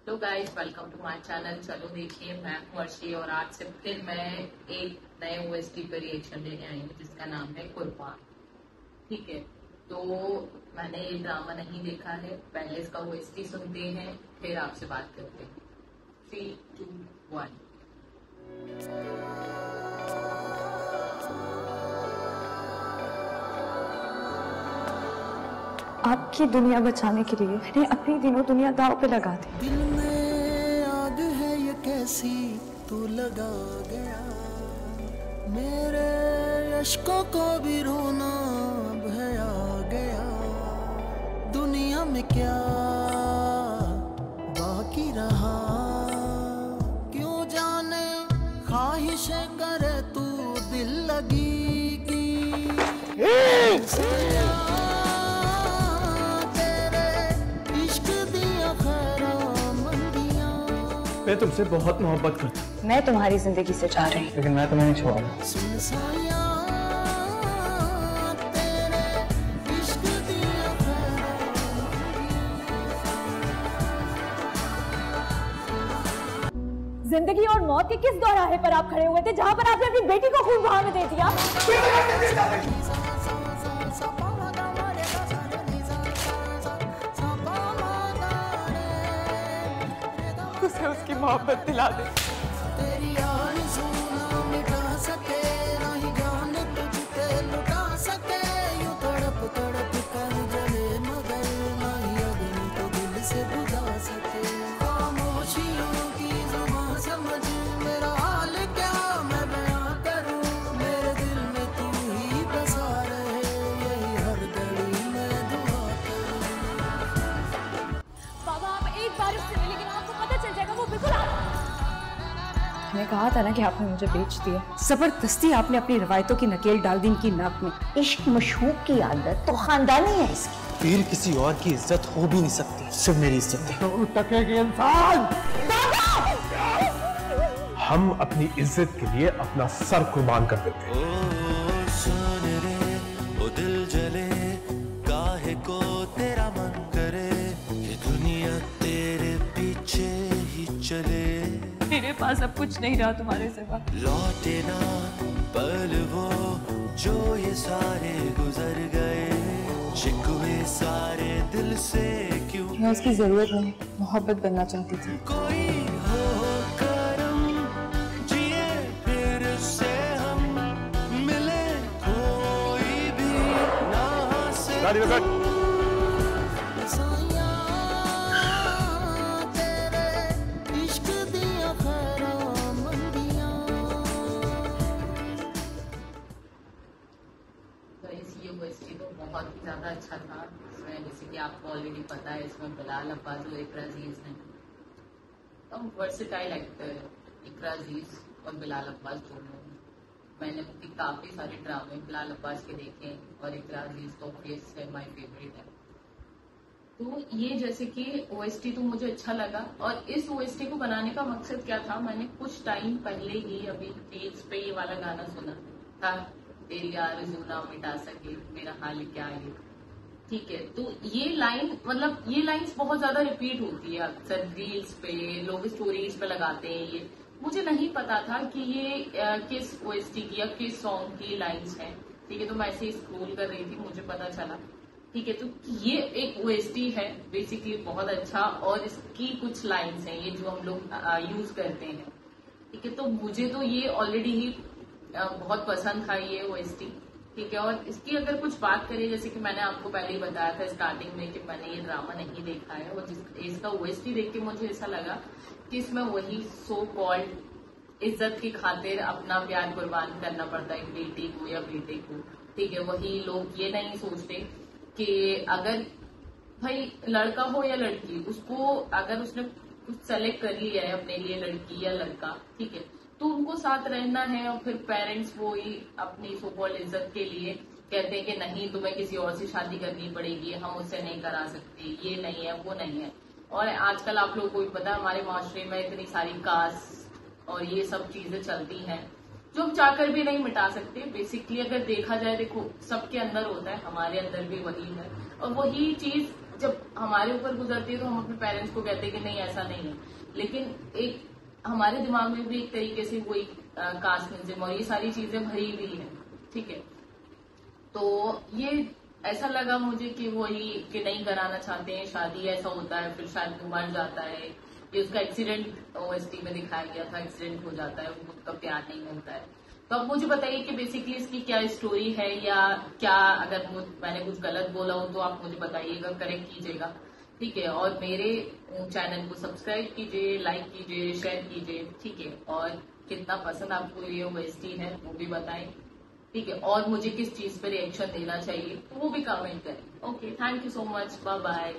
तो guys welcome to my channel. चलो देखिए, मैं हूं अर्शी और आज से फिर मैं एक नए ओएसटी पर रिएक्शन देने आई हूँ जिसका नाम है कुर्बान। ठीक है, तो मैंने ये ड्रामा नहीं देखा है, पहले इसका ओएसटी सुनते हैं फिर आपसे बात करते हैं। 3, 2, 1। आपकी दुनिया बचाने के लिए मैंने अपनी दिनों दुनिया दांव पे लगा दी। दिल में आग है ये कैसी तू लगा गया, मेरे अश्कों को भी रोना भया गया। दुनिया में क्या बाकी रहा, क्यों जाने ख्वाहिशें करे तू दिल लगी की। मैं तुमसे बहुत मोहब्बत करता हूँ। मैं तुम्हारी जिंदगी से चाह रही हूँ, लेकिन मैं तुम्हें नहीं छोड़ूंगा। जिंदगी और मौत के किस दौराहे पर आप खड़े हुए थे जहाँ पर आपने अपनी बेटी को खून बहा में दे दिया? उसे उसकी मोहब्बत दिला दे। तेरी आरज़ू ना मिटा सके, ना ही जान तुझे लुटा सके। यूं तड़प तड़प कर जले मगर ना ही अग्नि को दिल से बुझा सके। खामोशियों की ज़ुबान समझ मेरा हाल क्या मैं बयां करूं। मेरे दिल में तू ही बसा रहे, यही हर घड़ी में दुआ करूं। बाबा आप एक बार उससे मिले, लेकिन आपको पता चल जाएगा वो बिल्कुल मैंने कहा था ना कि आपने मुझे बेच दिया। जबरदस्ती आपने अपनी रवायतों की नकेल डाल दी इनकी नाक में। इश्क मशहूक की आदत तो खानदानी है इसकी। पीर किसी और की इज्जत हो भी नहीं सकती, सिर्फ मेरी इज्जत है। तो टकेगी इंसान। हम अपनी इज्जत के लिए अपना सर कुर्बान कर देते हैं। ओ सुन रे ओ दिल जले, काहे को तेरा मन करे, ये दुनिया तेरे पीछे ही चले। मेरे पास अब कुछ नहीं रहा तुम्हारे सिवा। लौटे ना पल वो जो ये सारे गुजर गए, शिकवे सारे दिल से क्यों। मैं उसकी जरूरत नहीं, मोहब्बत बनना चाहती थी। कोई हो करम जिए फिर से हम मिले, कोई भी ना से ये ओएसटी तो बहुत ही ज्यादा अच्छा था। इसमें जैसे कि आपको ऑलरेडी पता है, इसमें बिलाल अब्बास और इकरा अजीज हैं, तो वर्सेटाइल एक्टर इकरा अजीज और बिलाल अब्बास दोनों। मैंने उनकी काफी सारे ड्रामे बिलाल अब्बास के देखे और इकरा अजीज तो ऑब्वियस है, माय फेवरेट है। तो ये जैसे कि ओएसटी तो मुझे अच्छा लगा, और इस ओएसटी को बनाने का मकसद क्या था, मैंने कुछ टाइम पहले ही अभी रील्स पे ये वाला गाना सुना था, तेरी आरज़ू ना मिटा सके मेरा हाल क्या है। ठीक है, तो ये लाइन मतलब ये लाइंस बहुत ज्यादा रिपीट होती है अक्सर रील्स पे, लोग स्टोरीज पे लगाते हैं। ये मुझे नहीं पता था कि ये किस ओएसटी की या किस सॉन्ग की लाइंस हैं। ठीक है, तो मैं ऐसे ही स्क्रॉल कर रही थी, मुझे पता चला। ठीक है, तो ये एक ओएसटी है बेसिकली बहुत अच्छा, और इसकी कुछ लाइंस हैं ये जो हम लोग यूज करते हैं। ठीक है, तो मुझे तो ये ऑलरेडी ही बहुत पसंद था ये ओएसटी। ठीक है, और इसकी अगर कुछ बात करें, जैसे कि मैंने आपको पहले ही बताया था स्टार्टिंग में कि मैंने ये ड्रामा नहीं देखा है, और इसका ओएसटी देख के मुझे ऐसा लगा कि इसमें वही सो कॉल्ड इज्जत की खातिर अपना प्यार कुर्बान करना पड़ता है बेटी को या बेटे को। ठीक है, वही लोग ये नहीं सोचते कि अगर भाई लड़का हो या लड़की, उसको अगर उसने कुछ सेलेक्ट कर लिया है अपने लिए, लड़की या लड़का, ठीक है, तो उनको साथ रहना है। और फिर पेरेंट्स वो ही अपनी सो कॉल्ड इज्जत के लिए कहते हैं कि नहीं तुम्हें किसी और से शादी करनी पड़ेगी, हम उससे नहीं करा सकते, ये नहीं है वो नहीं है। और आजकल आप लोगों को भी पता है हमारे माशरे में इतनी सारी कास्ट और ये सब चीजें चलती हैं जो हम चाहकर भी नहीं मिटा सकते। बेसिकली अगर देखा जाए, देखो सबके अंदर होता है, हमारे अंदर भी वही है, और वही चीज जब हमारे ऊपर गुजरती है तो हम अपने पेरेंट्स को कहते हैं कि नहीं ऐसा नहीं है, लेकिन एक हमारे दिमाग में भी एक तरीके से वही कास्टिज्म और ये सारी चीजें भरी हुई है, ठीक है। तो ये ऐसा लगा मुझे कि वही कि नहीं कराना चाहते हैं शादी, ऐसा होता है फिर शायद वो मर जाता है, ये उसका एक्सीडेंट ओएसटी में दिखाया गया था, एक्सीडेंट हो जाता है, उसका प्यार नहीं होता है। तो आप मुझे बताइए कि बेसिकली इसकी क्या स्टोरी है, या क्या अगर मैंने कुछ गलत बोला हो तो आप मुझे बताइएगा, करेक्ट कीजिएगा, ठीक है। और मेरे चैनल को सब्सक्राइब कीजिए, लाइक कीजिए, शेयर कीजिए, ठीक है। और कितना पसंद आपको ये ओएसटी है वो भी बताएं, ठीक है। और मुझे किस चीज पे रिएक्शन देना चाहिए तो वो भी कमेंट करें। Okay, thank you so much, bye bye.